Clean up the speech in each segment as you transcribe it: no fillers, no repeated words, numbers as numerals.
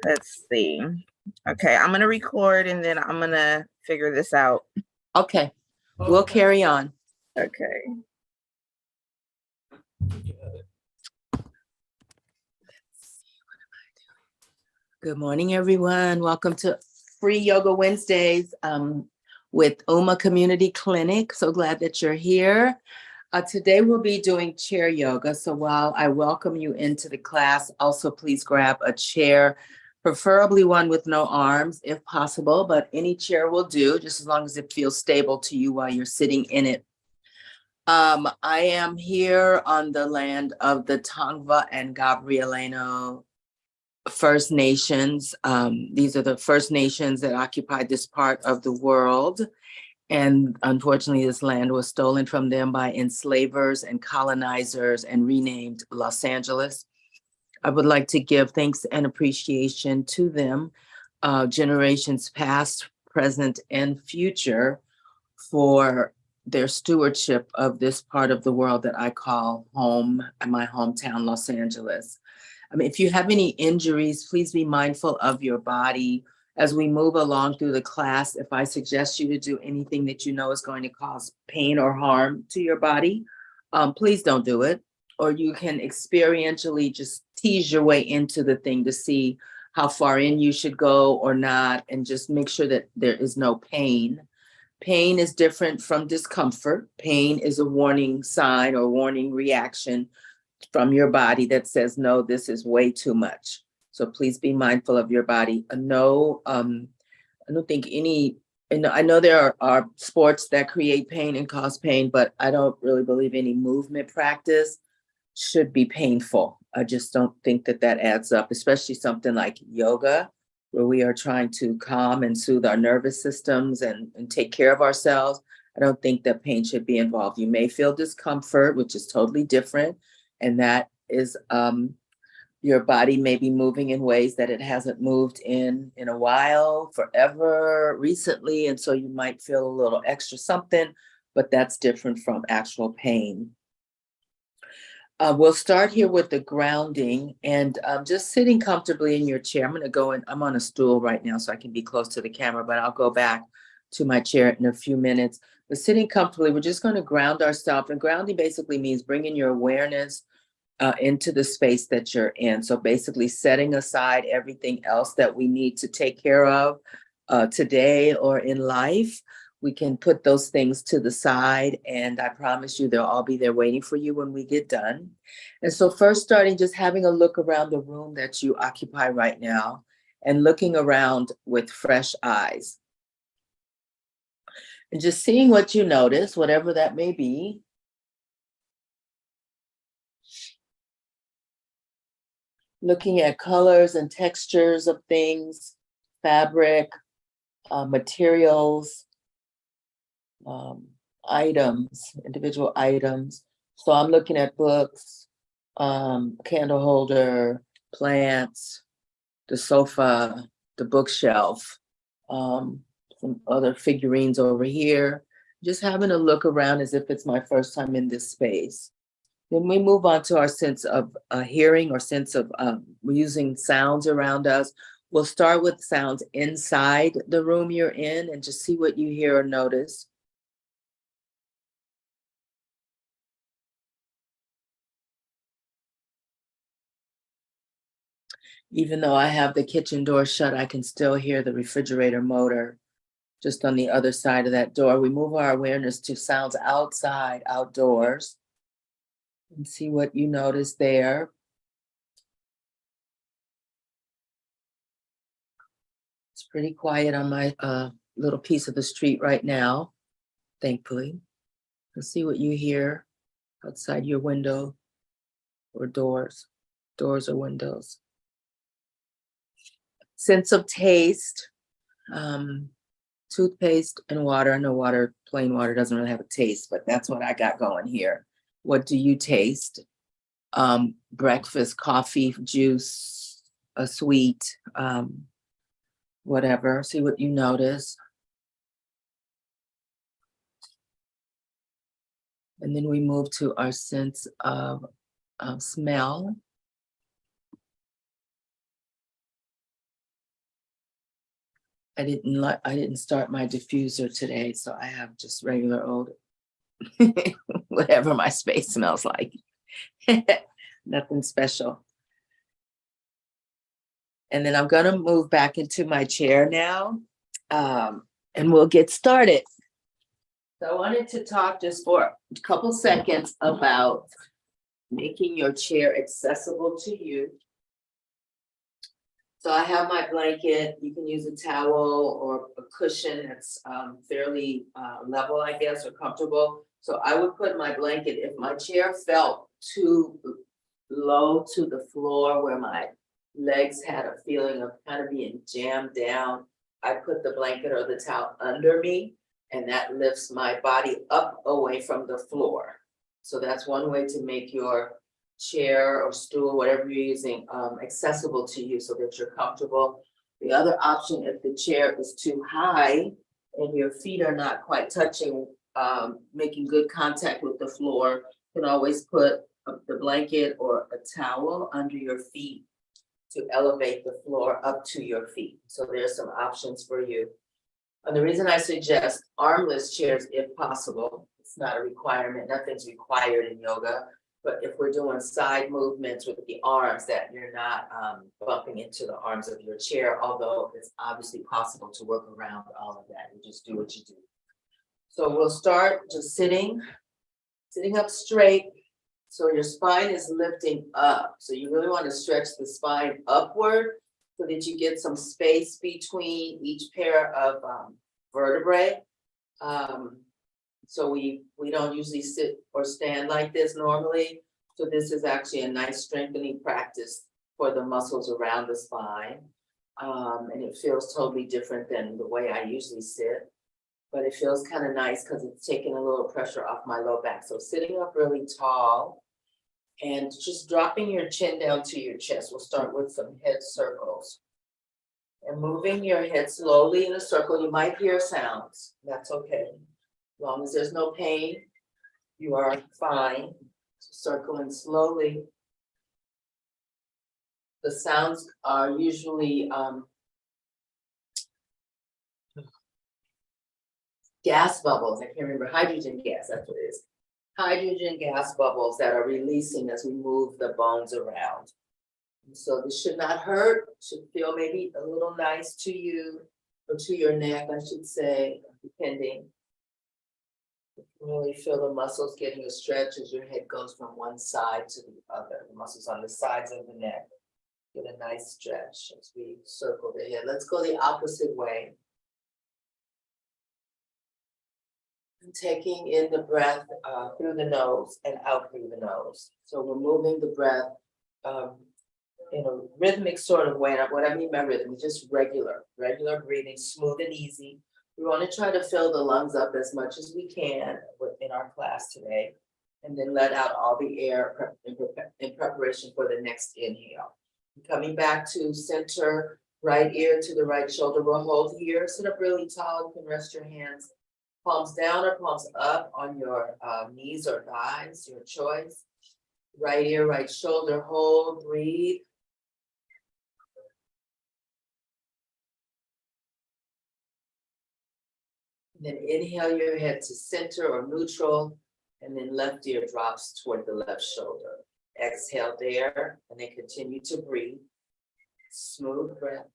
Let's see. Okay, I'm gonna record and then I'm gonna figure this out. Okay, we'll carry on. Okay. Good morning, everyone. Welcome to Free Yoga Wednesdays with Uma Community Clinic. So glad that you're here. Today we'll be doing chair yoga. So while I welcome you into the class, also please grab a chair, preferably one with no arms if possible, but any chair will do, just as long as it feels stable to you while you're sitting in it. I am here on the land of the Tongva and Gabrielino First Nations. These are the First Nations that occupied this part of the world. And unfortunately, this land was stolen from them by enslavers and colonizers and renamed Los Angeles. I would like to give thanks and appreciation to them, generations past, present, and future, for their stewardship of this part of the world that I call home, my hometown, Los Angeles. I mean, if you have any injuries, please be mindful of your body. As we move along through the class, if I suggest you to do anything that you know is going to cause pain or harm to your body, please don't do it. Or you can experientially just tease your way into the thing to see how far in you should go or not, and just make sure that there is no pain. Pain is different from discomfort. Pain is a warning sign or warning reaction from your body that says, no, this is way too much. So please be mindful of your body. I don't think any, and I know there are sports that create pain and cause pain, but I don't really believe any movement practice should be painful. I just don't think that that adds up, especially something like yoga, where we are trying to calm and soothe our nervous systems and take care of ourselves. I don't think that pain should be involved. You may feel discomfort, which is totally different. And that is your body may be moving in ways that it hasn't moved in a while, forever, recently. And so you might feel a little extra something, but that's different from actual pain. We'll start here with the grounding and just sitting comfortably in your chair. I'm on a stool right now, so I can be close to the camera, but I'll go back to my chair in a few minutes. But sitting comfortably, we're just going to ground ourselves. And grounding basically means bringing your awareness into the space that you're in. So basically setting aside everything else that we need to take care of today or in life. We can put those things to the side, and I promise you they'll all be there waiting for you when we get done. And so first starting just having a look around the room that you occupy right now and looking around with fresh eyes. And just seeing what you notice, whatever that may be. Looking at colors and textures of things, fabric, materials, items, individual items. So I'm looking at books, candle holder, plants, the sofa, the bookshelf, some other figurines over here. Just having a look around as if it's my first time in this space. Then we move on to our sense of hearing or sense of using sounds around us. We'll start with sounds inside the room you're in and just see what you hear or notice. Even though I have the kitchen door shut, I can still hear the refrigerator motor just on the other side of that door. We move our awareness to sounds outside, outdoors, and see what you notice there. It's pretty quiet on my little piece of the street right now, thankfully. Let's see what you hear outside your window or doors or windows. Sense of taste, toothpaste and water. I know plain water doesn't really have a taste, but that's what I got going here. What do you taste? Breakfast, coffee, juice, a sweet, whatever. See what you notice. And then we move to our sense of smell. I didn't start my diffuser today, so I have just regular old, whatever my space smells like. Nothing special. And then I'm gonna move back into my chair now, and we'll get started. So I wanted to talk just for a couple seconds about making your chair accessible to you. So I have my blanket. You can use a towel or a cushion that's fairly level, I guess, or comfortable. So I would put my blanket, if my chair felt too low to the floor where my legs had a feeling of kind of being jammed down, I put the blanket or the towel under me, and that lifts my body up away from the floor. So that's one way to make your chair or stool, whatever you're using, accessible to you so that you're comfortable. The other option, if the chair is too high and your feet are not quite touching, making good contact with the floor, you can always put the blanket or a towel under your feet to elevate the floor up to your feet. So there's some options for you. And the reason I suggest armless chairs, if possible, it's not a requirement, nothing's required in yoga, but if we're doing side movements with the arms, that you're not bumping into the arms of your chair, although it's obviously possible to work around all of that. You just do what you do. So we'll start just sitting up straight. So your spine is lifting up. So you really want to stretch the spine upward so that you get some space between each pair of vertebrae. So we don't usually sit or stand like this normally. So this is actually a nice strengthening practice for the muscles around the spine. And it feels totally different than the way I usually sit. But it feels kind of nice because it's taking a little pressure off my low back. So sitting up really tall and just dropping your chin down to your chest. We'll start with some head circles. And moving your head slowly in a circle. You might hear sounds. That's okay. As long as there's no pain, you are fine. Circling slowly. The sounds are usually gas bubbles. I can't remember, hydrogen gas, that's what it is. Hydrogen gas bubbles that are releasing as we move the bones around. And so this should not hurt, should feel maybe a little nice to you, or to your neck, I should say, depending. You can really feel the muscles getting a stretch as your head goes from one side to the other. The muscles on the sides of the neck get a nice stretch as we circle the head. Let's go the opposite way. And taking in the breath through the nose and out through the nose. So we're moving the breath in a rhythmic sort of way. And what I mean by rhythm is just regular breathing, smooth and easy. We want to try to fill the lungs up as much as we can in our class today, and then let out all the air in preparation for the next inhale. Coming back to center, right ear to the right shoulder. We'll hold here, sit up really tall. You can rest your hands palms down or palms up on your knees or thighs, your choice. Right ear, right shoulder, hold, breathe. And then inhale your head to center or neutral, and then left ear drops toward the left shoulder. Exhale there, and then continue to breathe. Smooth breath.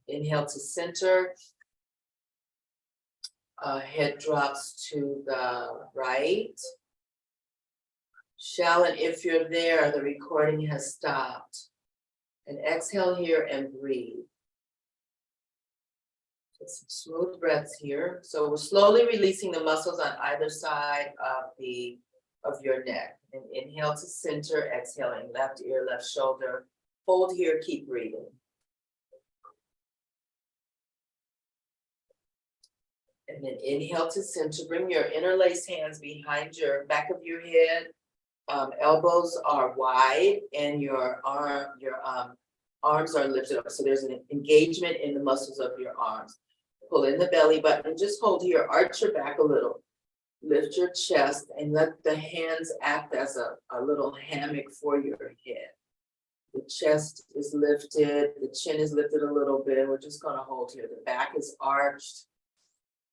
Inhale to center. Head drops to the right. Shallon, if you're there, the recording has stopped. And exhale here and breathe. Get some smooth breaths here. So we're slowly releasing the muscles on either side of your neck. And inhale to center, exhaling left ear, left shoulder. Hold here, keep breathing. And then inhale to center. Bring your interlaced hands behind your back of your head. Elbows are wide, and your arms are lifted up. So there's an engagement in the muscles of your arms. Pull in the belly button and just hold here. Arch your back a little. Lift your chest and let the hands act as a little hammock for your head. The chest is lifted, the chin is lifted a little bit. We're just gonna hold here. The back is arched.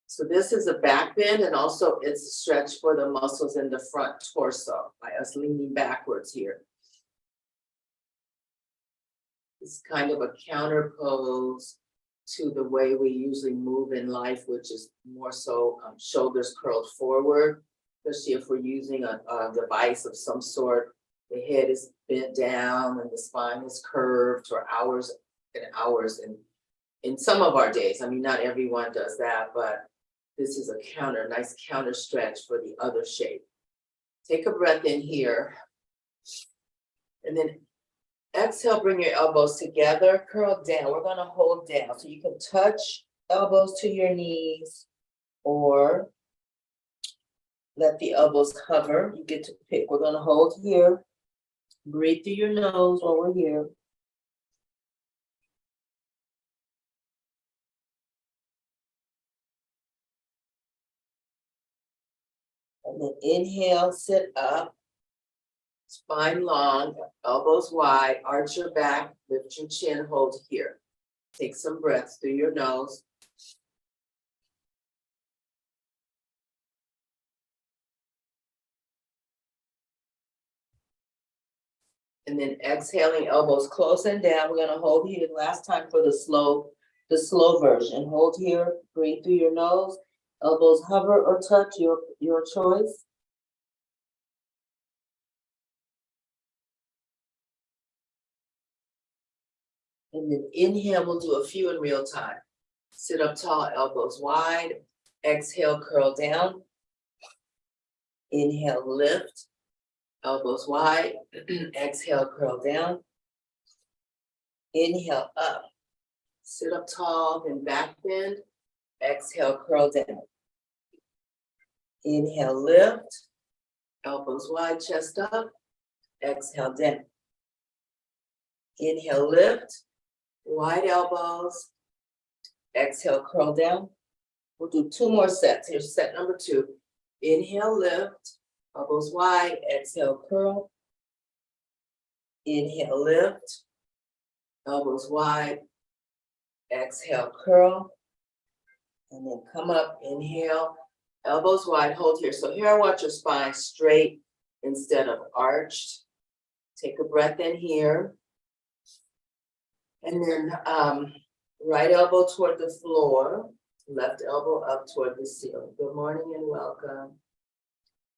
So this is a back bend, and also it's a stretch for the muscles in the front torso by us leaning backwards here. It's kind of a counter pose to the way we usually move in life, which is more so shoulders curled forward, especially if we're using a device of some sort. The head is bent down and the spine is curved for hours and hours. And in some of our days, I mean, not everyone does that, but this is a nice counter stretch for the other shape. Take a breath in here. And then exhale, bring your elbows together, curl down. We're gonna hold down. So you can touch elbows to your knees or let the elbows hover. You get to pick. We're gonna hold here. Breathe through your nose while we're here. And then inhale, sit up. Spine long, elbows wide, arch your back, lift your chin, hold here. Take some breaths through your nose. And then exhaling, elbows close and down. We're gonna hold here last time for the slow version. Hold here, breathe through your nose. Elbows hover or touch, your choice. And then inhale, we'll do a few in real time. Sit up tall, elbows wide. Exhale, curl down. Inhale, lift. Elbows wide. Exhale, curl down. Inhale, up. Sit up tall, then back bend. Exhale, curl down. Inhale, lift. Elbows wide, chest up. Exhale, down. Inhale, lift. Wide elbows. Exhale, curl down. We'll do 2 more sets. Here's set number 2. Inhale, lift. Elbows wide. Exhale, curl. Inhale, lift. Elbows wide. Exhale, curl. And then come up, inhale. Elbows wide, hold here. So here I want your spine straight instead of arched. Take a breath in here. And then right elbow toward the floor, left elbow up toward the ceiling. Good morning and welcome.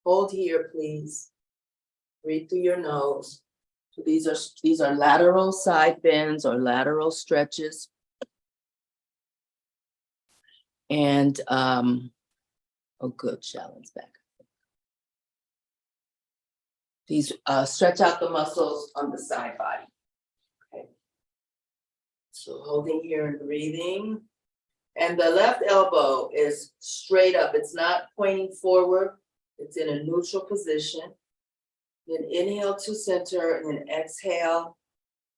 Hold here, please. Breathe through your nose. So these are lateral side bends or lateral stretches. And oh good, Shallon's back. These stretch out the muscles on the side body. Okay. So holding here and breathing. And the left elbow is straight up. It's not pointing forward. It's in a neutral position. Then inhale to center and then exhale.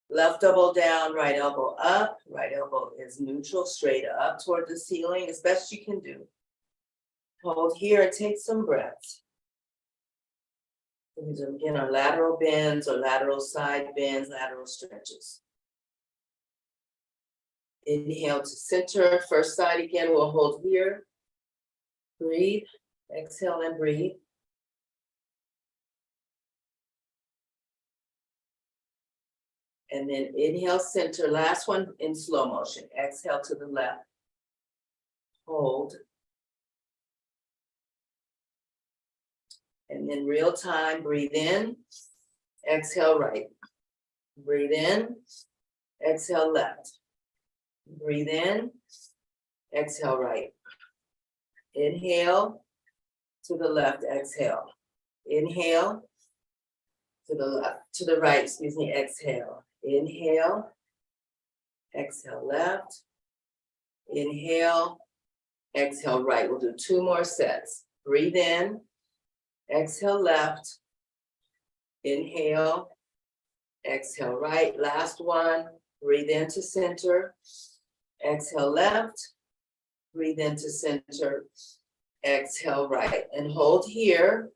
Left elbow down, right elbow up. Right elbow is neutral, straight up toward the ceiling as best you can do. Hold here and take some breaths. These are again our lateral bends or lateral side bends, lateral stretches. Inhale to center, first side again, we'll hold here. Breathe, exhale and breathe. And then inhale, center, last one in slow motion. Exhale to the left. Hold. And then real time, breathe in, exhale right. Breathe in, exhale left. Breathe in, exhale right. Inhale to the left, exhale. Inhale to the left, to the right, excuse me, exhale. Inhale, exhale left. Inhale, exhale right. We'll do 2 more sets. Breathe in, exhale left. Inhale, exhale right. Last one. Breathe into center. Exhale left. Breathe into center. exhale right, and hold here.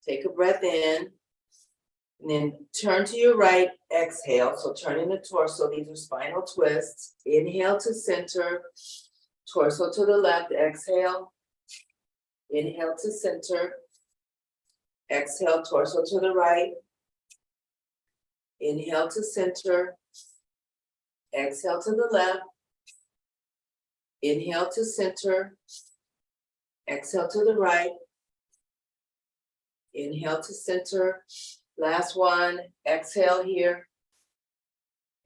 Take a breath in, and then turn to your right, exhale. So turning the torso, these are spinal twists. Inhale to center, torso to the left, exhale. Inhale to center, exhale, torso to the right. Inhale to center, exhale to the left. Inhale to center, exhale to the right. Inhale to center. Last one, exhale here.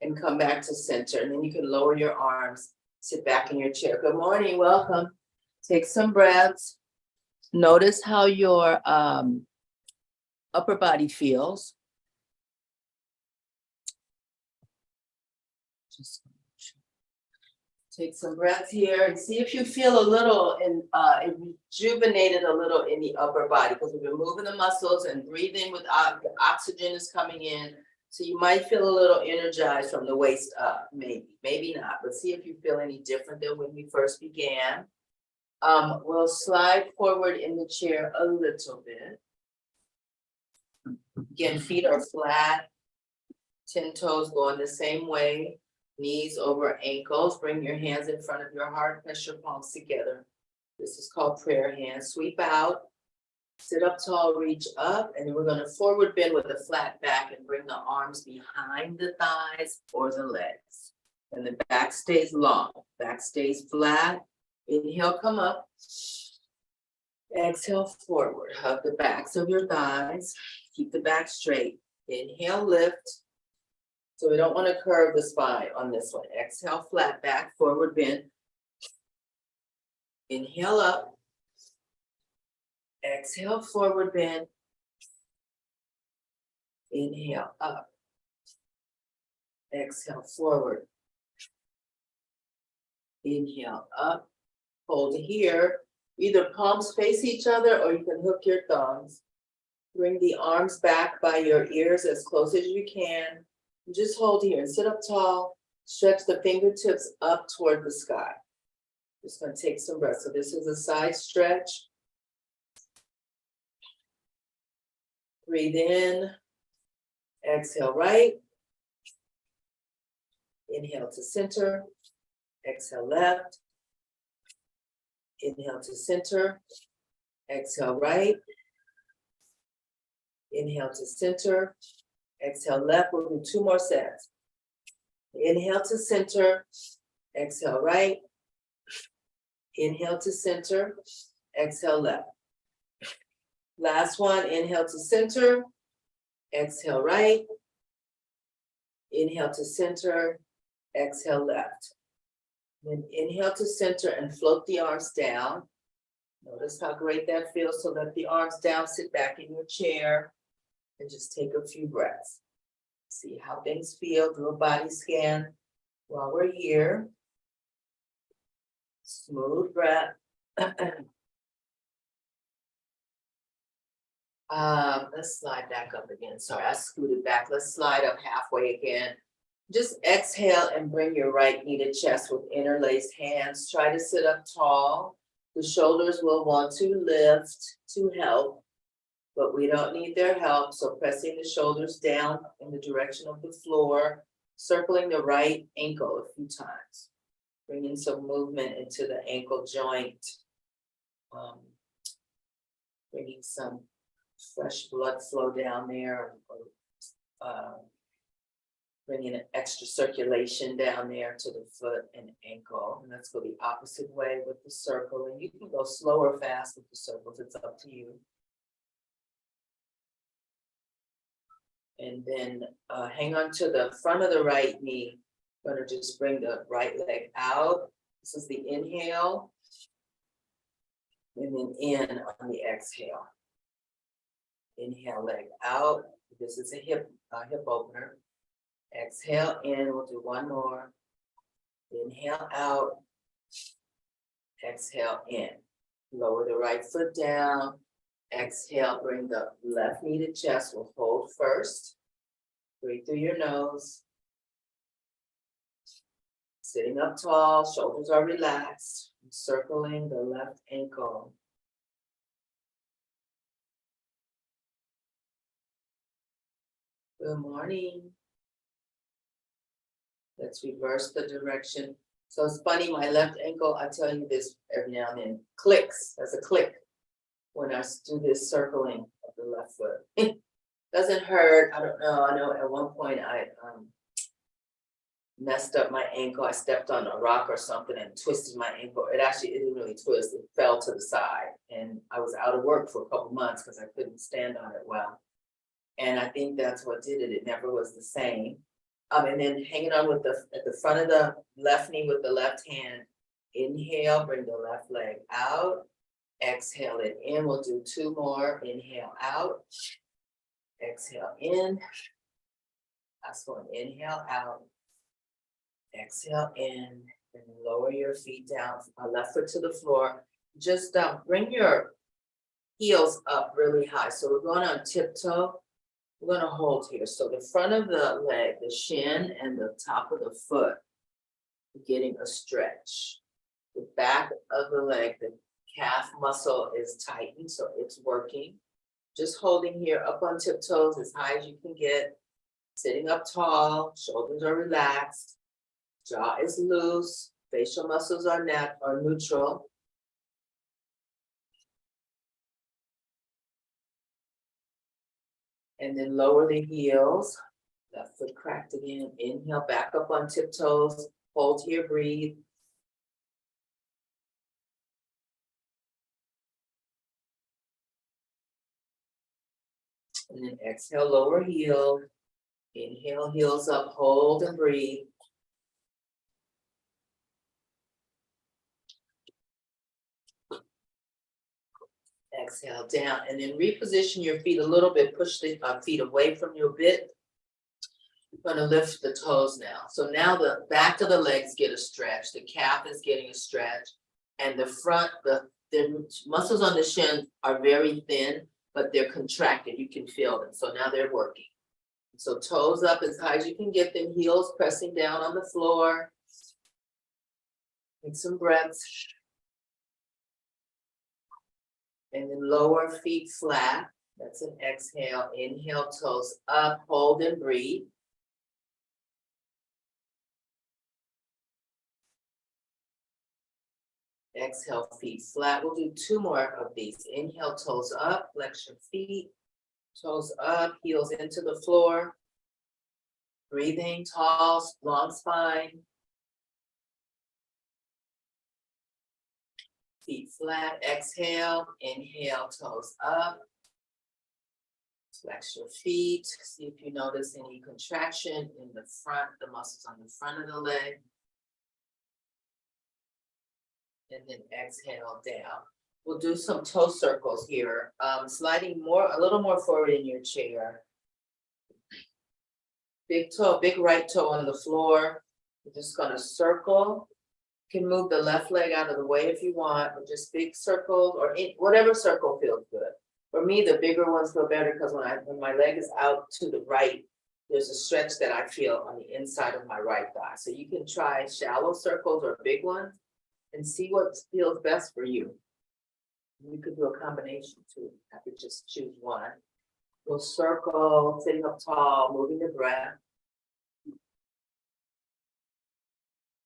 And come back to center. And then you can lower your arms, sit back in your chair. Good morning, welcome. Take some breaths. Notice how your upper body feels. Just take some breaths here and see if you feel a little rejuvenated a little in the upper body, because we've been moving the muscles and breathing with the oxygen is coming in. So you might feel a little energized from the waist up, maybe not, but see if you feel any different than when we first began. We'll slide forward in the chair a little bit. Again, feet are flat, 10 toes going the same way. Knees over ankles. Bring your hands in front of your heart. Press your palms together. This is called prayer hands. Sweep out. Sit up tall, reach up. And then we're going to forward bend with a flat back and bring the arms behind the thighs or the legs. And the back stays long. Back stays flat. Inhale, come up. Exhale, forward. Hug the backs of your thighs. Keep the back straight. Inhale, lift. So we don't want to curve the spine on this one. Exhale, flat back, forward bend. Inhale up. Exhale, forward bend. Inhale up. Exhale, forward. Inhale up. Hold here. Either palms face each other or you can hook your thumbs. Bring the arms back by your ears as close as you can. Just hold here and sit up tall. Stretch the fingertips up toward the sky. Just going to take some breath. So this is a side stretch. Breathe in. Exhale right. Inhale to center. Exhale left. Inhale to center. Exhale right. Inhale to center. Exhale left. We'll do 2 more sets. Inhale to center. Exhale right. Inhale to center. Exhale left. Last one. Inhale to center. Exhale right. Inhale to center. Exhale left. Then inhale to center and float the arms down. Notice how great that feels. So let the arms down. Sit back in your chair. And just take a few breaths. See how things feel. Do a body scan while we're here. Smooth breath. Let's slide back up again. Sorry, I scooted back. Let's slide up halfway again. Just exhale and bring your right knee to chest with interlaced hands. Try to sit up tall. The shoulders will want to lift to help, but we don't need their help. So pressing the shoulders down in the direction of the floor, circling the right ankle a few times, bringing some movement into the ankle joint, bringing some fresh blood flow down there, bringing an extra circulation down there to the foot and ankle. And let's go the opposite way with the circle. And you can go slow or fast with the circles, it's up to you. And then hang on to the front of the right knee. I'm gonna just bring the right leg out. This is the inhale. And then in on the exhale. Inhale, leg out. This is a hip opener. Exhale in, we'll do one more. Inhale out. Exhale in. Lower the right foot down. Exhale, bring the left knee to chest. We'll hold first. Breathe through your nose. Sitting up tall, shoulders are relaxed. Circling the left ankle. Good morning. Let's reverse the direction. So it's funny, my left ankle, I tell you this every now and then, clicks, there's a click when I do this circling of the left foot. Doesn't hurt, I don't know, I know at one point I messed up my ankle. I stepped on a rock or something and twisted my ankle. It actually didn't really twist, it fell to the side. And I was out of work for a couple months because I couldn't stand on it well. And I think that's what did it. It never was the same. And then hanging on with at the front of the left knee with the left hand. Inhale, bring the left leg out. Exhale it in. We'll do 2 more. Inhale out. Exhale in. Last one. Inhale out. Exhale in. And lower your feet down. Left foot to the floor. Just bring your heels up really high. So we're going on tiptoe. We're going to hold here. So the front of the leg, the shin and the top of the foot, getting a stretch. The back of the leg, the calf muscle is tightened, so it's working. Just holding here up on tiptoes as high as you can get. Sitting up tall, shoulders are relaxed, jaw is loose, facial muscles are neutral. And then lower the heels, left foot cracked again. Inhale, back up on tiptoes, hold here, breathe. And then exhale, lower heel. Inhale, heels up, hold and breathe. Exhale down, and then reposition your feet a little bit, push the feet away from your bit. You're gonna lift the toes now. So now the back of the legs get a stretch, the calf is getting a stretch, and the front, the muscles on the shin are very thin, but they're contracted, you can feel them. So now they're working. So toes up as high as you can get them, heels pressing down on the floor. Take some breaths. And then lower feet flat. That's an exhale. Inhale, toes up, hold and breathe. Exhale, feet flat. We'll do 2 more of these. Inhale, toes up, flex your feet. Toes up, heels into the floor. Breathing, tall, long spine. Feet flat, exhale, inhale, toes up. Flex your feet, see if you notice any contraction in the front, the muscles on the front of the leg. And then exhale down. We'll do some toe circles here. Sliding a little more forward in your chair. Big toe, big right toe on the floor. We're just gonna circle. You can move the left leg out of the way if you want, or just big circles, or whatever circle feels good. For me, the bigger ones feel better because when my leg is out to the right, there's a stretch that I feel on the inside of my right thigh. So you can try shallow circles or big ones and see what feels best for you. You could do a combination too. I could just choose one. We'll circle, sitting up tall, moving the breath.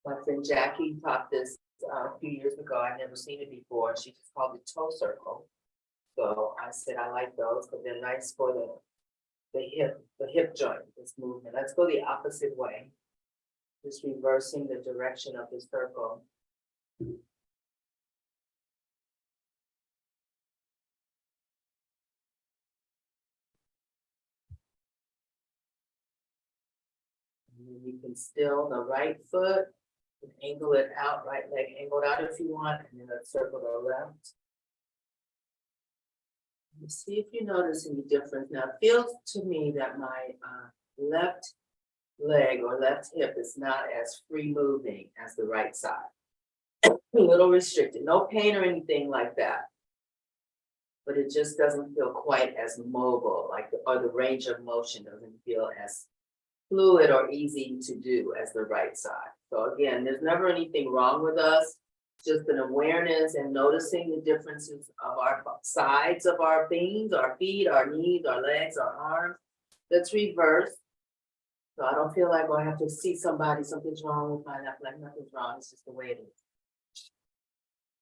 My friend Jackie taught this a few years ago. I'd never seen it before. She just called it toe circle. So I said, I like those because they're nice for the hip joint, this movement. Let's go the opposite way. Just reversing the direction of the circle. And then you can still the right foot, angle it out, right leg angled out if you want, and then let's circle the left. And see if you notice any difference. Now, it feels to me that my left leg or left hip is not as free moving as the right side. A little restricted, no pain or anything like that. But it just doesn't feel quite as mobile, or the range of motion doesn't feel as fluid or easy to do as the right side. So again, there's never anything wrong with us, just an awareness and noticing the differences of our sides of our things, our feet, our knees, our legs, our arms, Let's reverse. So I don't feel like I have to see somebody, something's wrong with my left leg, nothing's wrong, it's just the way it is.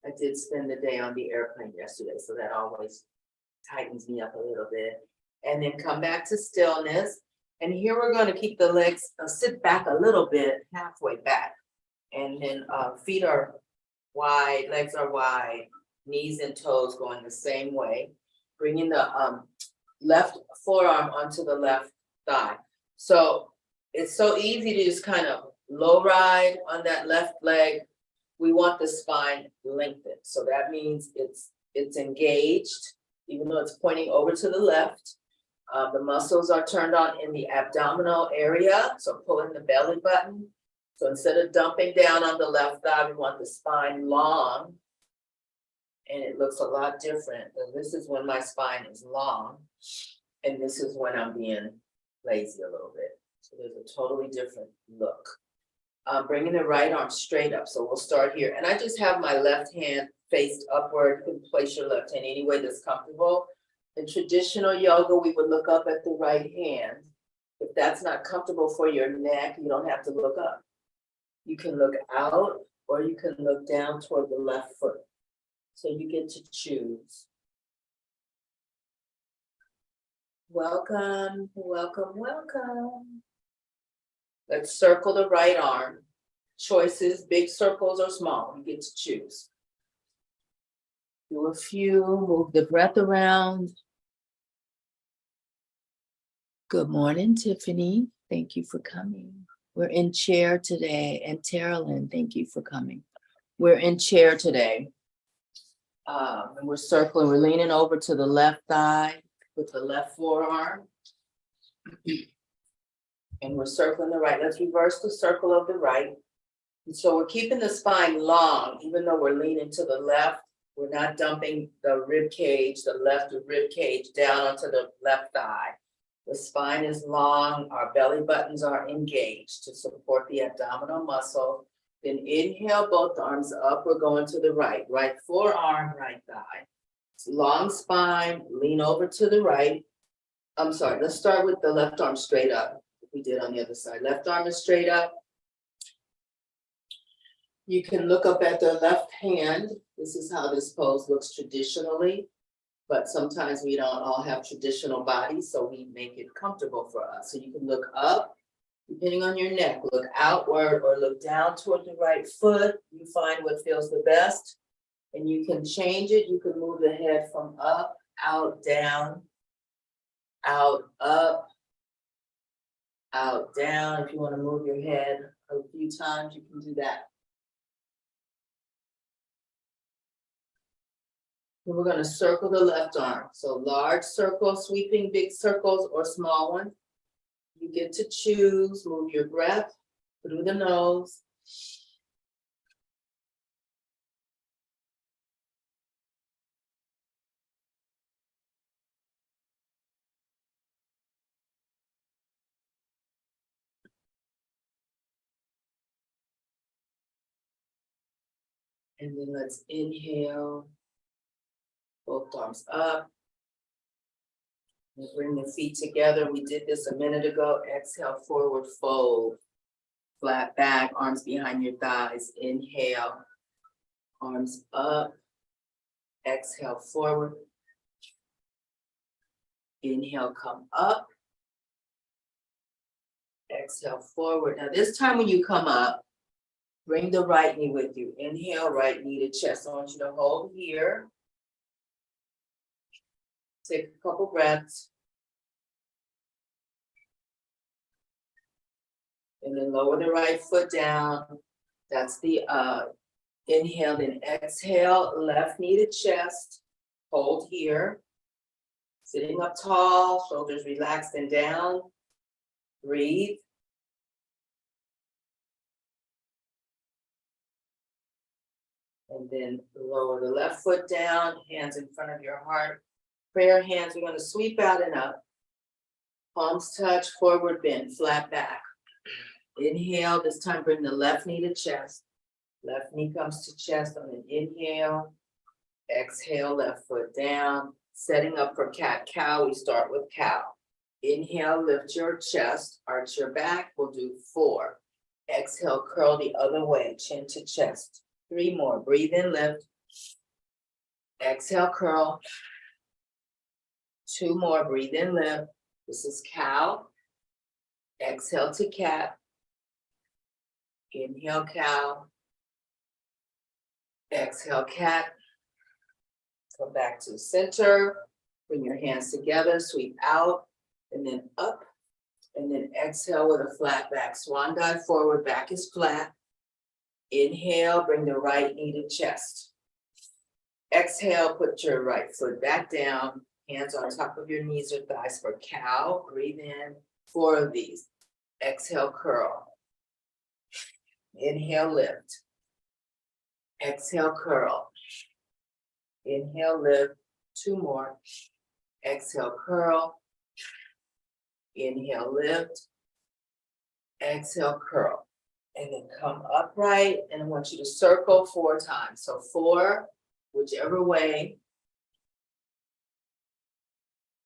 I did spend the day on the airplane yesterday, so that always tightens me up a little bit. And then come back to stillness. And here we're going to keep the legs, sit back a little bit, halfway back. And then feet are wide, legs are wide, knees and toes going the same way. Bringing the left forearm onto the left thigh. So it's so easy to just kind of low ride on that left leg. We want the spine lengthened. So that means it's engaged, even though it's pointing over to the left. The muscles are turned on in the abdominal area, so pulling the belly button. So instead of dumping down on the left thigh, we want the spine long. And it looks a lot different. This is when my spine is long, and this is when I'm being lazy a little bit. So there's a totally different look. Bringing the right arm straight up. So we'll start here. And I just have my left hand faced upward. You can place your left hand any way that's comfortable. In traditional yoga, we would look up at the right hand. If that's not comfortable for your neck, you don't have to look up. You can look out, or you can look down toward the left foot. So you get to choose. Welcome, welcome, welcome. Let's circle the right arm. Choices, big circles or small, you get to choose. Do a few, move the breath around. Good morning, Tiffany. Thank you for coming. We're in chair today. And Terrelyn, thank you for coming. We're in chair today. And we're circling, we're leaning over to the left thigh with the left forearm. And we're circling the right. Let's reverse the circle of the right. And so we're keeping the spine long, even though we're leaning to the left. We're not dumping the rib cage, the left rib cage down onto the left thigh. The spine is long, our belly buttons are engaged to support the abdominal muscle. Then inhale, both arms up, we're going to the right. Right forearm, right thigh. It's long spine, lean over to the right. I'm sorry, let's start with the left arm straight up. We did on the other side. Left arm is straight up. You can look up at the left hand. This is how this pose looks traditionally, but sometimes we don't all have traditional bodies, so we make it comfortable for us. So you can look up, depending on your neck, look outward or look down toward the right foot. You find what feels the best, and you can change it. You can move the head from up, out, down, out, up, out, down. If you want to move your head a few times, you can do that. And we're going to circle the left arm. So large circle, sweeping big circles or small ones. You get to choose, move your breath through the nose. And then let's inhale, both arms up. And bring the feet together. We did this a minute ago. Exhale, forward fold. Flat back, arms behind your thighs. Inhale, arms up. Exhale, forward. Inhale, come up. Exhale, forward. Now this time when you come up, bring the right knee with you. Inhale, right knee to chest. I want you to hold here. Take a couple breaths. And then lower the right foot down. That's the inhale, then exhale, left knee to chest. Hold here. Sitting up tall, shoulders relaxed and down. Breathe. And then lower the left foot down, hands in front of your heart. Prayer hands, we're going to sweep out and up. Palms touch, forward bend, flat back. Inhale, this time bring the left knee to chest. Left knee comes to chest on an inhale. Exhale, left foot down. Setting up for cat-cow, we start with cow. Inhale, lift your chest, arch your back. We'll do 4. Exhale, curl the other way, chin to chest. 3 more. Breathe in, lift. Exhale, curl. 2 more. Breathe in, lift. This is cow. Exhale to cat. Inhale, cow. Exhale, cat. Come back to center. Bring your hands together, sweep out, and then up. And then exhale with a flat back. Swan dive forward, back is flat. Inhale, bring the right knee to chest. Exhale, put your right foot back down. Hands on top of your knees or thighs for cow. Breathe in, 4 of these. Exhale, curl. Inhale, lift. Exhale, curl. Inhale, lift. 2 more. Exhale, curl. Inhale, lift. Exhale, curl. And then come upright, and I want you to circle 4 times. So 4, whichever way.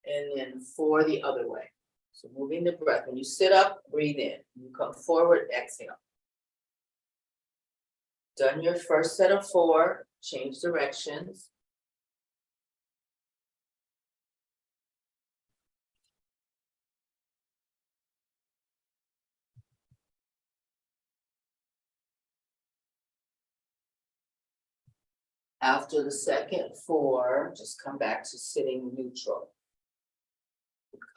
And then 4 the other way. So moving the breath. When you sit up, breathe in. You come forward, exhale. Done your first set of 4, change directions. After the second 4, just come back to sitting neutral.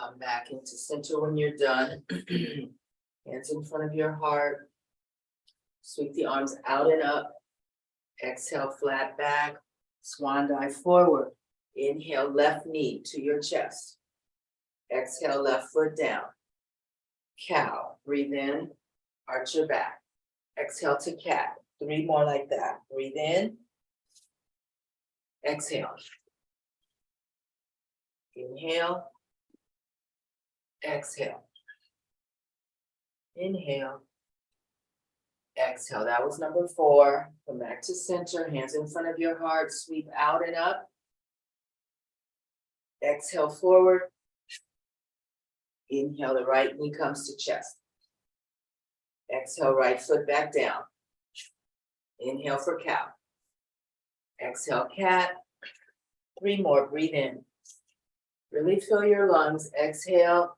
Come back into center when you're done. Hands in front of your heart. Sweep the arms out and up. Exhale, flat back. Swan dive forward. Inhale, left knee to your chest. Exhale, left foot down. Cow, breathe in, arch your back. Exhale to cat. 3 more like that. Breathe in. Exhale. Inhale. Exhale. Inhale. Exhale. That was number 4. Come back to center. Hands in front of your heart. Sweep out and up. Exhale forward. Inhale. The right knee comes to chest. Exhale. Right foot back down. Inhale for cow. Exhale, cat. 3 more. Breathe in. Really fill your lungs. Exhale.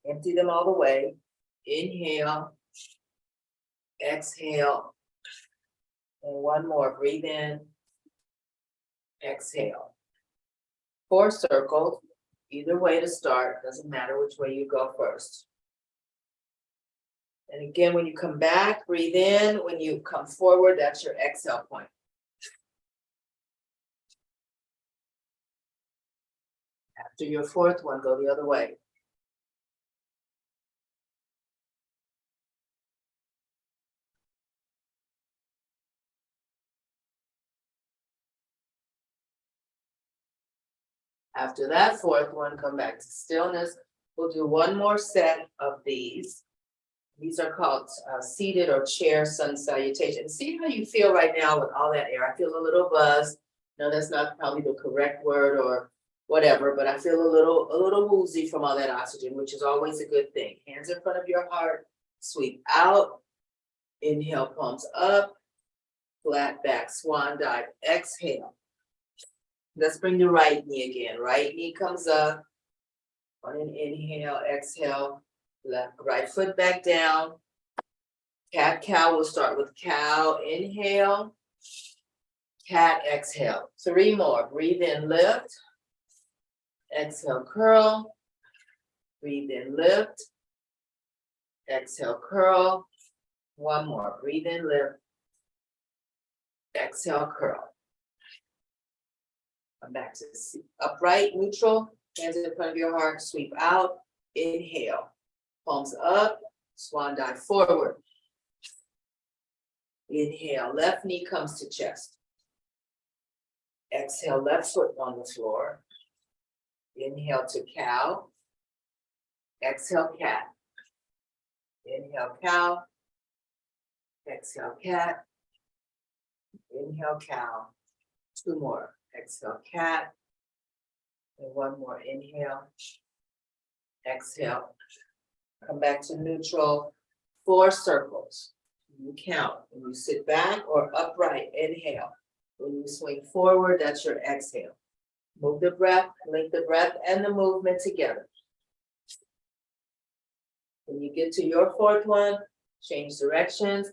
Empty them all the way. Inhale. Exhale. And 1 more. Breathe in. Exhale. 4 circles. Either way to start. Doesn't matter which way you go first. And again, when you come back, breathe in. When you come forward, that's your exhale point. After your 4th one, go the other way. After that 4th one, come back to stillness. We'll do 1 more set of these. These are called seated or chair sun salutation. See how you feel right now with all that air. I feel a little buzz. No, that's not probably the correct word or whatever, but I feel a little woozy from all that oxygen, which is always a good thing. Hands in front of your heart, sweep out. Inhale, palms up. Flat back, swan dive. Exhale. Let's bring the right knee again. Right knee comes up. On an inhale, exhale. Left, right foot back down. Cat, cow. We'll start with cow. Inhale. Cat, exhale. 3 more. Breathe in, lift. Exhale, curl. Breathe in, lift. Exhale, curl. 1 more. Breathe in, lift. Exhale, curl. Come back to upright, neutral. Hands in front of your heart. Sweep out. Inhale. Palms up. Swan dive forward. Inhale. Left knee comes to chest. Exhale. Left foot on the floor. Inhale to cow. Exhale, cat. Inhale, cow. Exhale, cat. Inhale, cow. 2 more. Exhale, cat. And 1 more. Inhale. Exhale. Come back to neutral. 4 circles. You count. When you sit back or upright, inhale. When you swing forward, that's your exhale. Move the breath, link the breath and the movement together. When you get to your 4th one, change directions.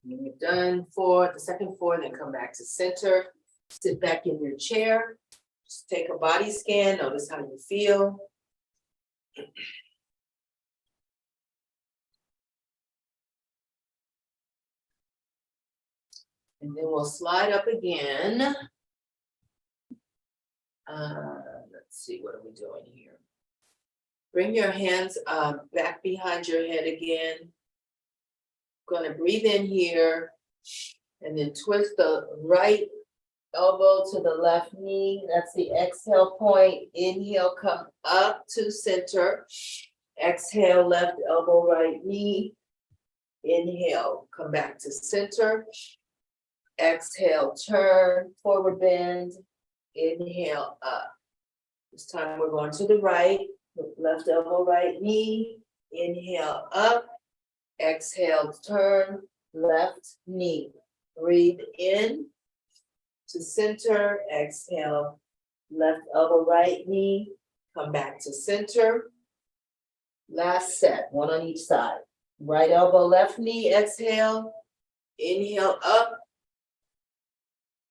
When you're done for the second 4, then come back to center. Sit back in your chair. Just take a body scan. Notice how you feel. And then we'll slide up again. Let's see, what are we doing here? Bring your hands back behind your head again. Gonna breathe in here and then twist the right elbow to the left knee. That's the exhale point. Inhale, come up to center. Exhale, left elbow, right knee. Inhale, come back to center. Exhale, turn, forward bend. Inhale, up. This time we're going to the right. Left elbow, right knee. Inhale, up. Exhale, turn, left knee. Breathe in to center. Exhale, left elbow, right knee. Come back to center. Last set, 1 on each side. Right elbow, left knee, exhale. Inhale, up.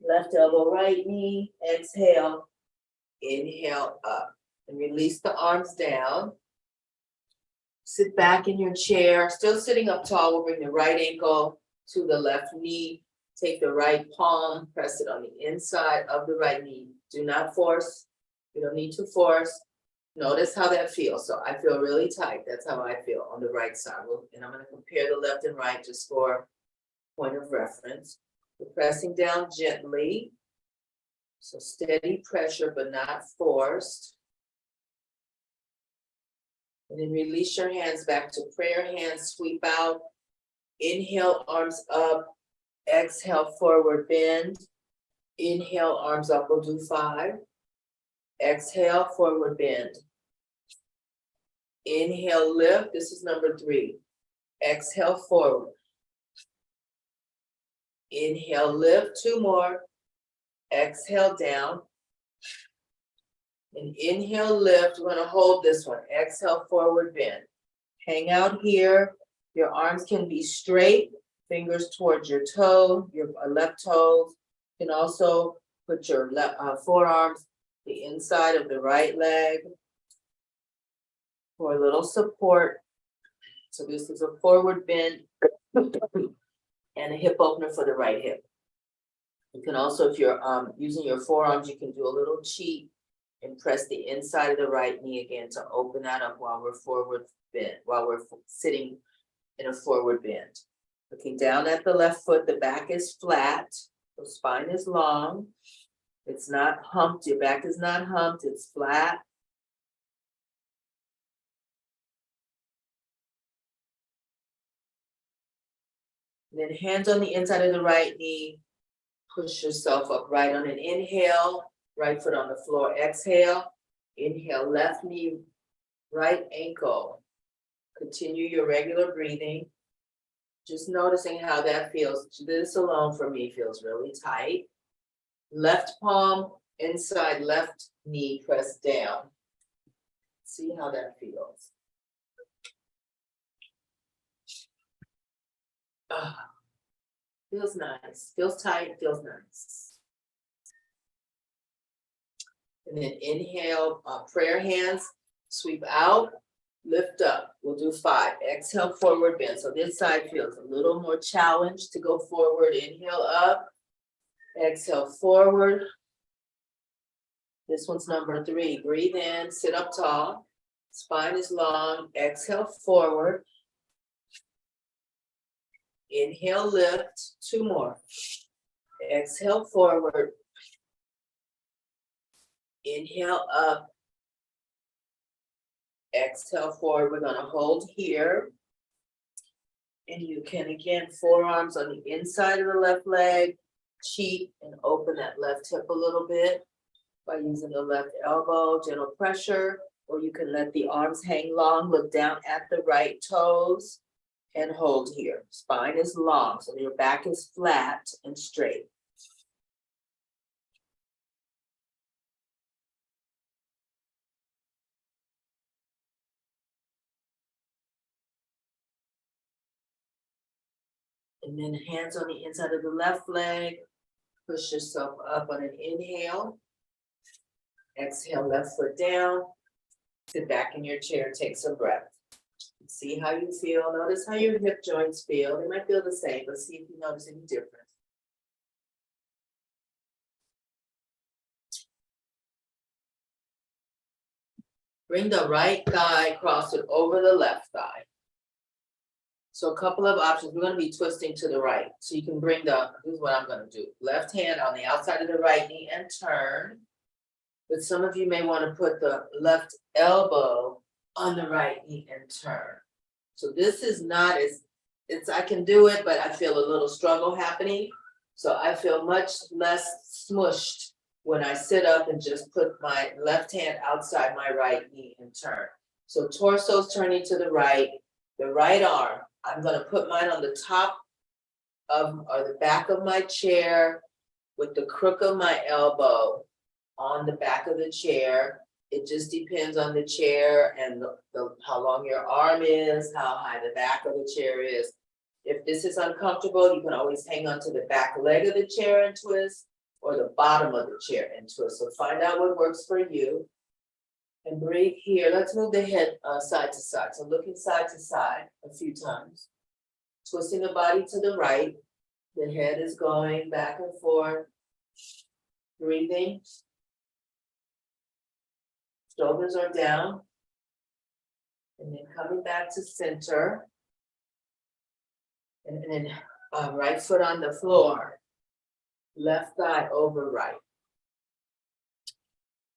Left elbow, right knee, exhale. Inhale, up. And release the arms down. Sit back in your chair, still sitting up tall. We'll bring the right ankle to the left knee. Take the right palm, press it on the inside of the right knee. Do not force. You don't need to force. Notice how that feels. So I feel really tight. That's how I feel on the right side. And I'm going to compare the left and right just for point of reference. We're pressing down gently. So steady pressure, but not forced. And then release your hands back to prayer hands, sweep out. Inhale, arms up. Exhale, forward bend. Inhale, arms up, we'll do 5. Exhale, forward bend. Inhale, lift, this is number 3. Exhale, forward. Inhale, lift, 2 more. Exhale, down. And inhale, lift, we're gonna hold this one. Exhale, forward bend. Hang out here. Your arms can be straight, fingers towards your toe, your left toes. You can also put your left forearms the inside of the right leg for a little support. So this is a forward bend and a hip opener for the right hip. You can also, if you're using your forearms, you can do a little cheat and press the inside of the right knee again to open that up while we're forward bend, while we're sitting in a forward bend. Looking down at the left foot, the back is flat, the spine is long. It's not humped, your back is not humped, it's flat. And then hands on the inside of the right knee, push yourself up right on an inhale, right foot on the floor, exhale. Inhale, left knee, right ankle. Continue your regular breathing. Just noticing how that feels. This alone for me feels really tight. Left palm, inside left knee, press down. See how that feels. Feels nice, feels tight, feels nice. And then inhale, prayer hands, sweep out, lift up. We'll do 5. Exhale, forward bend. So this side feels a little more challenged to go forward. Inhale up, exhale forward. This one's number 3. Breathe in, sit up tall. Spine is long. Exhale forward. Inhale, lift. 2 more. Exhale forward. Inhale up. Exhale forward, we're gonna hold here. And you can, again, forearms on the inside of the left leg, cheek, and open that left hip a little bit by using the left elbow, gentle pressure, or you can let the arms hang long, look down at the right toes, and hold here. Spine is long, so your back is flat and straight. And then hands on the inside of the left leg. Push yourself up on an inhale. Exhale, left foot down. Sit back in your chair, take some breath. See how you feel. Notice how your hip joints feel. They might feel the same, but see if you notice any difference. Bring the right thigh, cross it over the left thigh. So a couple of options. We're going to be twisting to the right. So you can bring this is what I'm going to do. Left hand on the outside of the right knee and turn. But some of you may want to put the left elbow on the right knee and turn. So this is not I can do it, but I feel a little struggle happening. So I feel much less smushed when I sit up and just put my left hand outside my right knee and turn. So torso's turning to the right arm. I'm gonna put mine on the top of, or the back of my chair with the crook of my elbow on the back of the chair. It just depends on the chair and how long your arm is, how high the back of the chair is. If this is uncomfortable, you can always hang on to the back leg of the chair and twist, or the bottom of the chair and twist. So find out what works for you. And breathe here. Let's move the head side to side. So looking side to side a few times. Twisting the body to the right. The head is going back and forth. Breathing. Shoulders are down. And then coming back to center. And then right foot on the floor. Left thigh over right.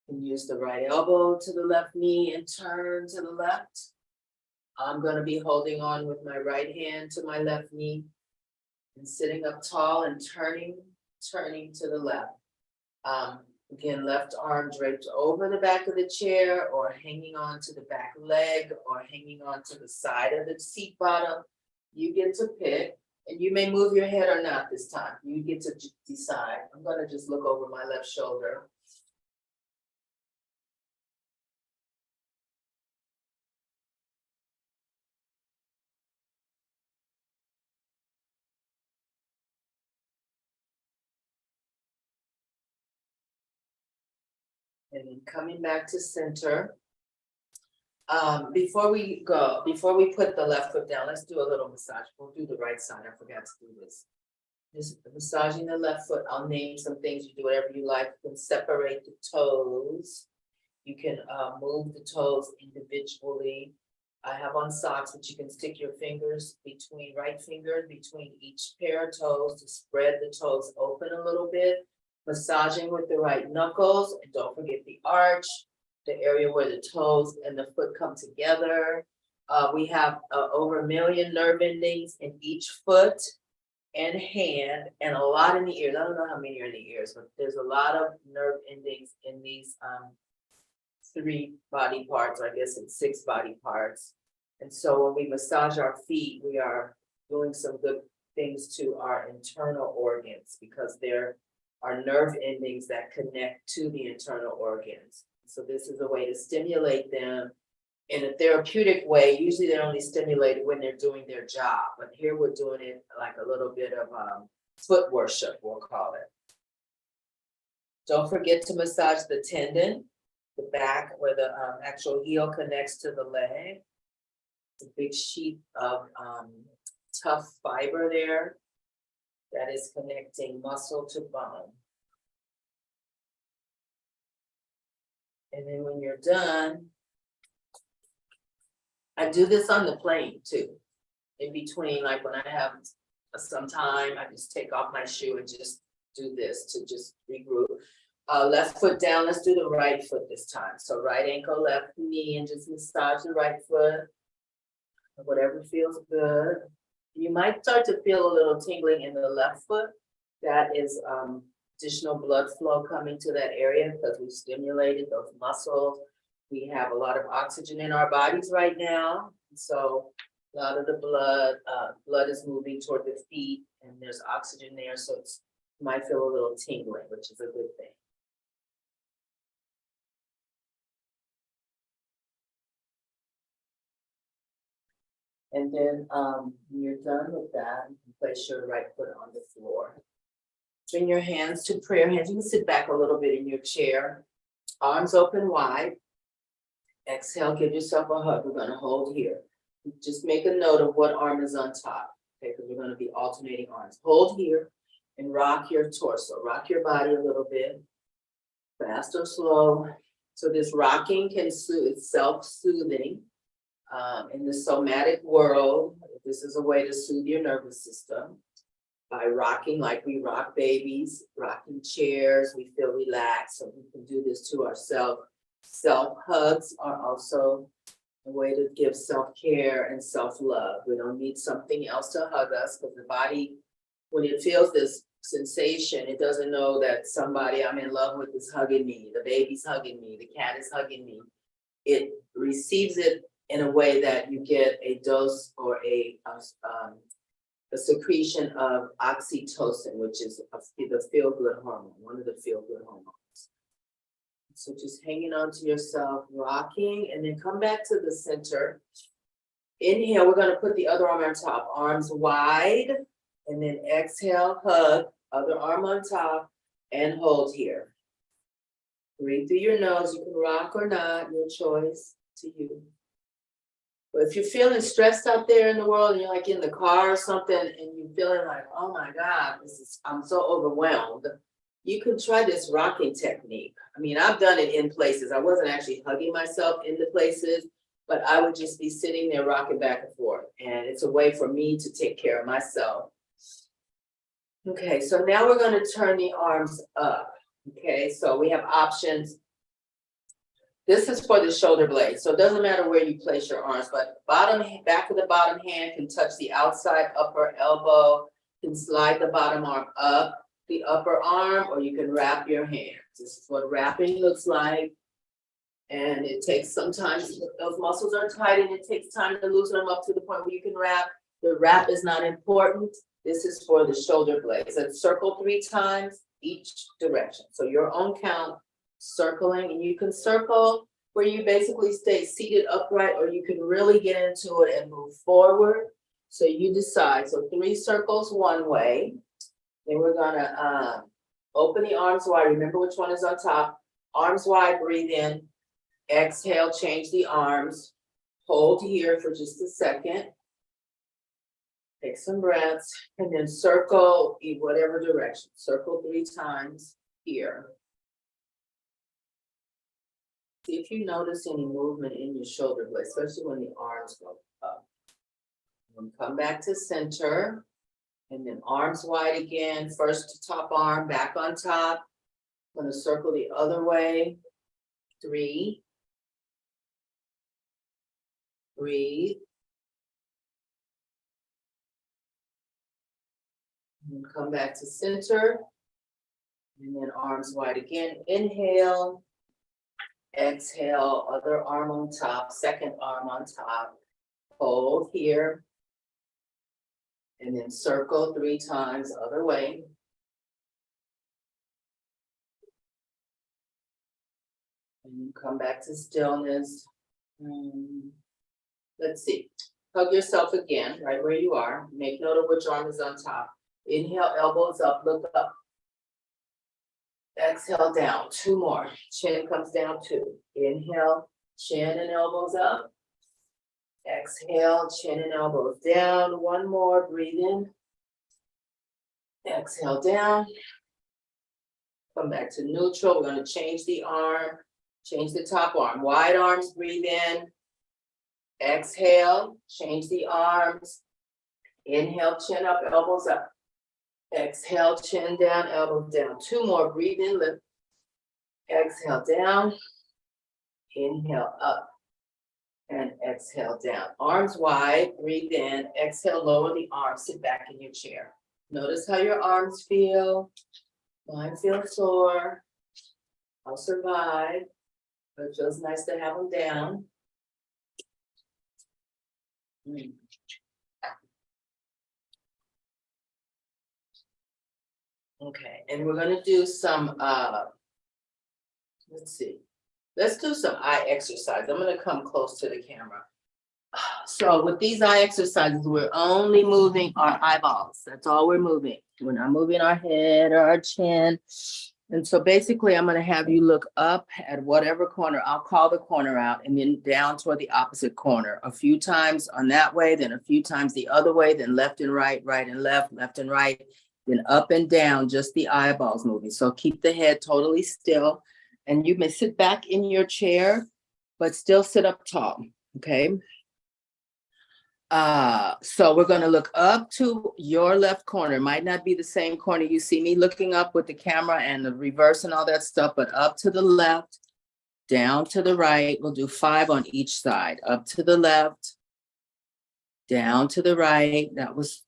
And use the right elbow to the left knee and turn to the left. I'm going to be holding on with my right hand to my left knee and sitting up tall and turning to the left. Again, left arm draped over the back of the chair, or hanging on to the back leg, or hanging on to the side of the seat bottom. You get to pick, and you may move your head or not this time. You get to decide. I'm going to just look over my left shoulder. And then coming back to center. Before we put the left foot down, let's do a little massage. We'll do the right side. I forgot to do this. Just massaging the left foot. I'll name some things. You do whatever you like. You can separate the toes. You can move the toes individually. I have on socks, but you can stick your fingers between between each pair of toes to spread the toes open a little bit. Massaging with the right knuckles, and don't forget the arch, the area where the toes and the foot come together. We have over 1 million nerve endings in each foot and hand, and a lot in the ears. I don't know how many are in the ears, but there's a lot of nerve endings in these 3 body parts, or I guess it's 6 body parts. And so when we massage our feet, we are doing some good things to our internal organs, because there are nerve endings that connect to the internal organs. So this is a way to stimulate them in a therapeutic way. Usually they're only stimulated when they're doing their job, but here we're doing it like a little bit of foot worship, we'll call it. Don't forget to massage the tendon, the back where the actual heel connects to the leg. The big sheet of tough fiber there that is connecting muscle to bone. And then when you're done, I do this on the plane too. In between, like when I have some time, I just take off my shoe and just do this to just regroup. Left foot down, let's do the right foot this time. So right ankle, left knee, and just massage the right foot. Whatever feels good. You might start to feel a little tingling in the left foot. That is additional blood flow coming to that area because we stimulated those muscles. We have a lot of oxygen in our bodies right now. So a lot of the blood is moving toward the feet and there's oxygen there. So you might feel a little tingling, which is a good thing. And then when you're done with that, you can place your right foot on the floor. Bring your hands to prayer hands. You can sit back a little bit in your chair. Arms open wide. Exhale, give yourself a hug. We're going to hold here. Just make a note of what arm is on top, okay? Because we're going to be alternating arms. Hold here and rock your torso. Rock your body a little bit, fast or slow. So this rocking can soothe, it's self-soothing. In the somatic world, this is a way to soothe your nervous system by rocking like we rock babies, rocking chairs, we feel relaxed, so we can do this to ourselves. Self-hugs are also a way to give self-care and self-love. We don't need something else to hug us because the body, when it feels this sensation, it doesn't know that somebody I'm in love with is hugging me, the baby's hugging me, the cat is hugging me. It receives it in a way that you get a dose or a secretion of oxytocin, which is the feel-good hormone, one of the feel-good hormones. So just hanging on to yourself, rocking, and then come back to the center. Inhale, we're gonna put the other arm on top, arms wide, and then exhale, hug, other arm on top, and hold here. Breathe through your nose, you can rock or not, your choice, to you. But if you're feeling stressed out there in the world and you're like in the car or something and you're feeling like, oh my God, I'm so overwhelmed, you can try this rocking technique. I mean, I've done it in places. I wasn't actually hugging myself into places, but I would just be sitting there rocking back and forth. And it's a way for me to take care of myself. Okay, so now we're going to turn the arms up. Okay, so we have options. This is for the shoulder blade, so it doesn't matter where you place your arms, but back of the bottom hand can touch the outside upper elbow, can slide the bottom arm up the upper arm, or you can wrap your hands. This is what wrapping looks like. And it takes sometimes, those muscles are tight and it takes time to loosen them up to the point where you can wrap. The wrap is not important. This is for the shoulder blades. And circle 3 times each direction. So your own count. Circling, and you can circle where you basically stay seated upright, or you can really get into it and move forward. So you decide. So 3 circles one way. Then we're gonna open the arms wide. Remember which one is on top. Arms wide, breathe in. Exhale, change the arms. Hold here for just a second. Take some breaths, and then circle in whatever direction. Circle 3 times here. See if you notice any movement in your shoulder blade, especially when the arms go up. And come back to center, and then arms wide again. First top arm, back on top. I'm going to circle the other way. 3. Breathe. And come back to center. And then arms wide again. Inhale. Exhale, other arm on top, second arm on top. Hold here. And then circle 3 times, other way. And then come back to stillness. Let's see. Hug yourself again, right where you are. Make note of which arm is on top. Inhale, elbows up, look up. Exhale down, 2 more. Chin comes down 2. Inhale, chin and elbows up. Exhale, chin and elbows down. 1 more, breathe in. Exhale down. Come back to neutral. We're going to change the arm, change the top arm. Wide arms, breathe in. Exhale, change the arms. Inhale, chin up, elbows up. Exhale, chin down, elbows down. 2 more, breathe in, lift. Exhale down, inhale up, and exhale down. Arms wide, breathe in, exhale, lower the arms, sit back in your chair. Notice how your arms feel. Mine feel sore. I'll survive, but it feels nice to have them down. Okay, and we're gonna do some, let's see. Let's do some eye exercise. I'm gonna come close to the camera. So with these eye exercises, we're only moving our eyeballs. That's all we're moving. We're not moving our head or our chin. And so basically, I'm gonna have you look up at whatever corner. I'll call the corner out and then down toward the opposite corner. A few times on that way, then a few times the other way, then left and right, right and left, left and right, then up and down, just the eyeballs moving. So keep the head totally still. And you may sit back in your chair, but still sit up tall, okay? So we're going to look up to your left corner. Might not be the same corner you see me looking up with the camera and the reverse and all that stuff, but up to the left, down to the right. We'll do 5 on each side. Up to the left, down to the right. That was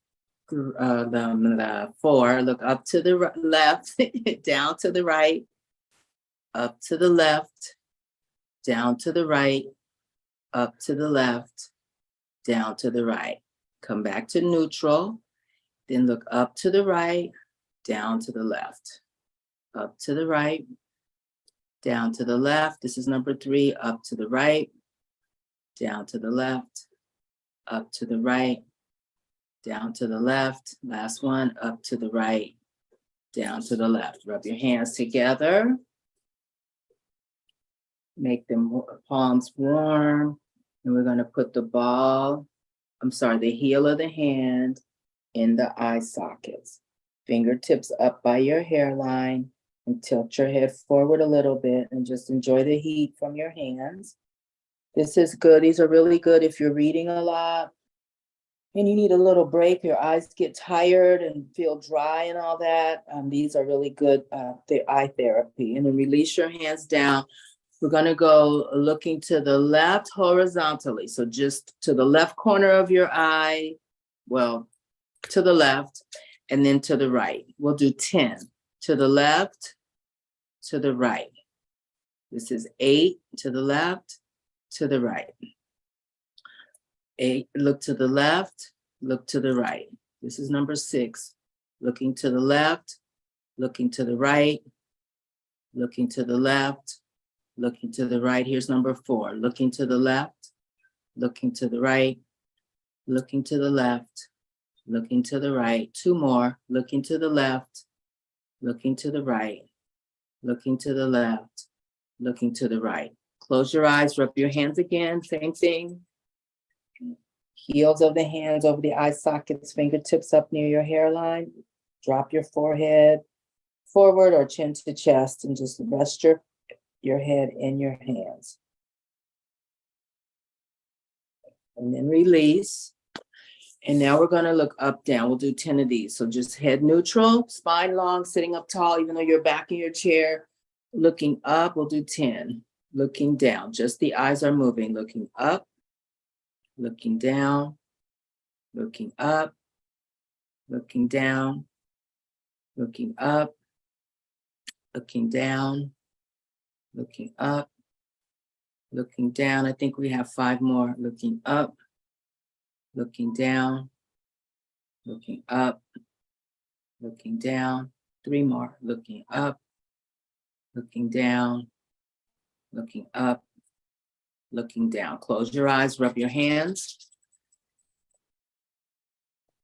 the 4. Look up to the left, down to the right, up to the left, down to the right, up to the left, down to the right. Come back to neutral, then look up to the right, down to the left, up to the right, down to the left. This is number 3, up to the right, down to the left, up to the right, down to the left. Last one, up to the right, down to the left. Rub your hands together. Make them palms warm. And we're going to put the the heel of the hand in the eye sockets. Fingertips up by your hairline and tilt your head forward a little bit and just enjoy the heat from your hands. This is good. These are really good if you're reading a lot and you need a little break, your eyes get tired and feel dry and all that. These are really good eye therapy. And then release your hands down. We're going to go looking to the left horizontally. So just to the left corner of your eye, well, to the left, and then to the right. We'll do 10. To the left, to the right. This is 8, to the left, to the right. 8, look to the left, look to the right. This is number 6. Looking to the left, looking to the right, looking to the left, looking to the right. Here's number 4. Looking to the left, looking to the right, looking to the left, looking to the right. 2 more. Looking to the left, looking to the right, looking to the left, looking to the right. Close your eyes, rub your hands again. Same thing. Heels of the hands over the eye sockets, fingertips up near your hairline. Drop your forehead forward or chin to chest and just rest your head in your hands. And then release. And now we're going to look up, down. We'll do 10 of these. So just head neutral, spine long, sitting up tall, even though you're back in your chair. Looking up, we'll do 10. Looking down, just the eyes are moving. Looking up, looking down, looking up, looking down, looking up, looking down, looking up, looking down. I think we have 5 more. Looking up, looking down, looking up, looking down. 3 more. Looking up, looking down, looking up, looking down. Close your eyes, rub your hands.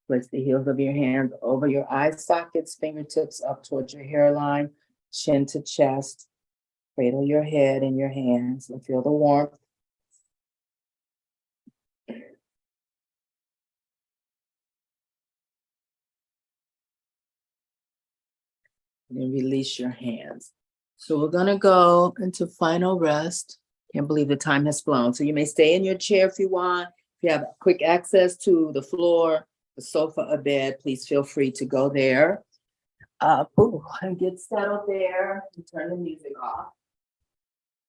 Place the heels of your hands over your eye sockets, fingertips up towards your hairline, chin to chest. Cradle your head in your hands and feel the warmth. And then release your hands. So we're going to go into final rest. Can't believe the time has flown. So you may stay in your chair if you want. If you have quick access to the floor, the sofa, a bed, please feel free to go there. And get settled there and turn the music off.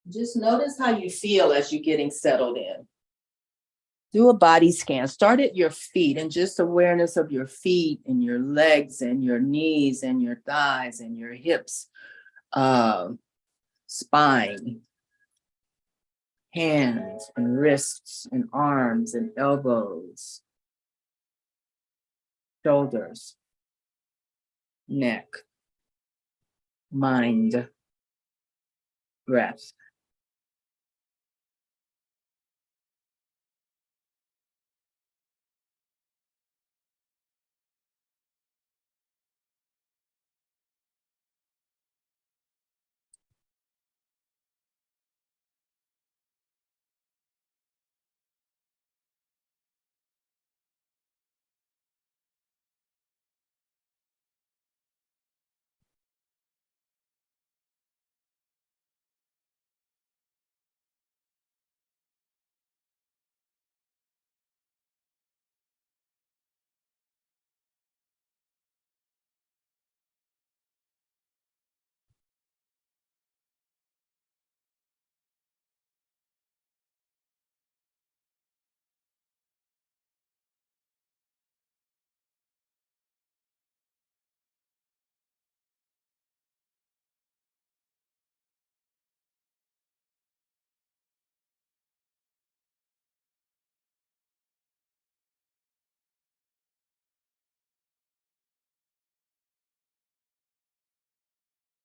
Just notice how you feel as you're getting settled in. Do a body scan. Start at your feet and just awareness of your feet and your legs and your knees and your thighs and your hips, spine, hands and wrists and arms and elbows, shoulders, neck, mind, breath.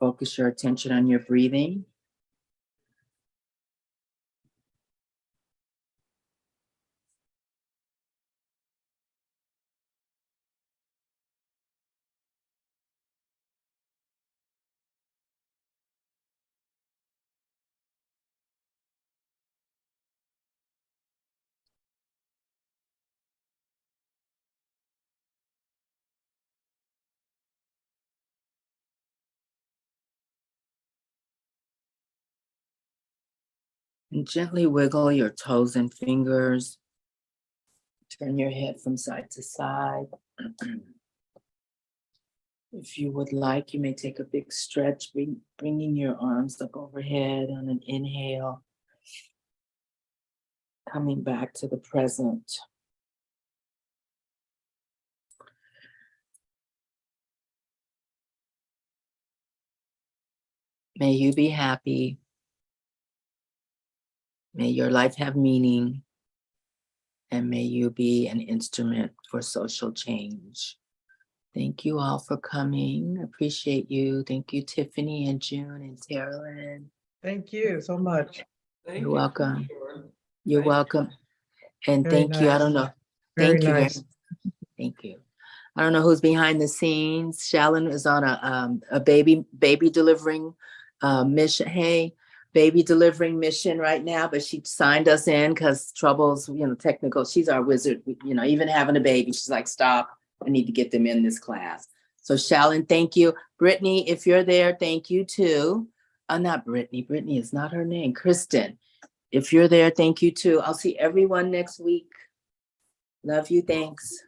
Focus your attention on your breathing. And gently wiggle your toes and fingers. Turn your head from side to side. If you would like, you may take a big stretch, bringing your arms up overhead on an inhale. Coming back to the present. May you be happy. May your life have meaning. And may you be an instrument for social change. Thank you all for coming. Appreciate you. Thank you, Tiffany and June and Carolyn. Thank you so much. You're welcome. You're welcome. And Very thank you. I nice. don't know. Very Thank you. nice. Thank you. I don't know who's behind the scenes. Shallon is on a baby delivering mission. Hey, baby delivering mission right now, but she signed us in because troubles, technical. She's our wizard. Even having a baby, she's like, stop. I need to get them in this class. So Shallon, thank you. Brittany, if you're there, thank you too. Not Brittany. Brittany is not her name. Kristen, if you're there, thank you too. I'll see everyone next week. Love you. Thanks.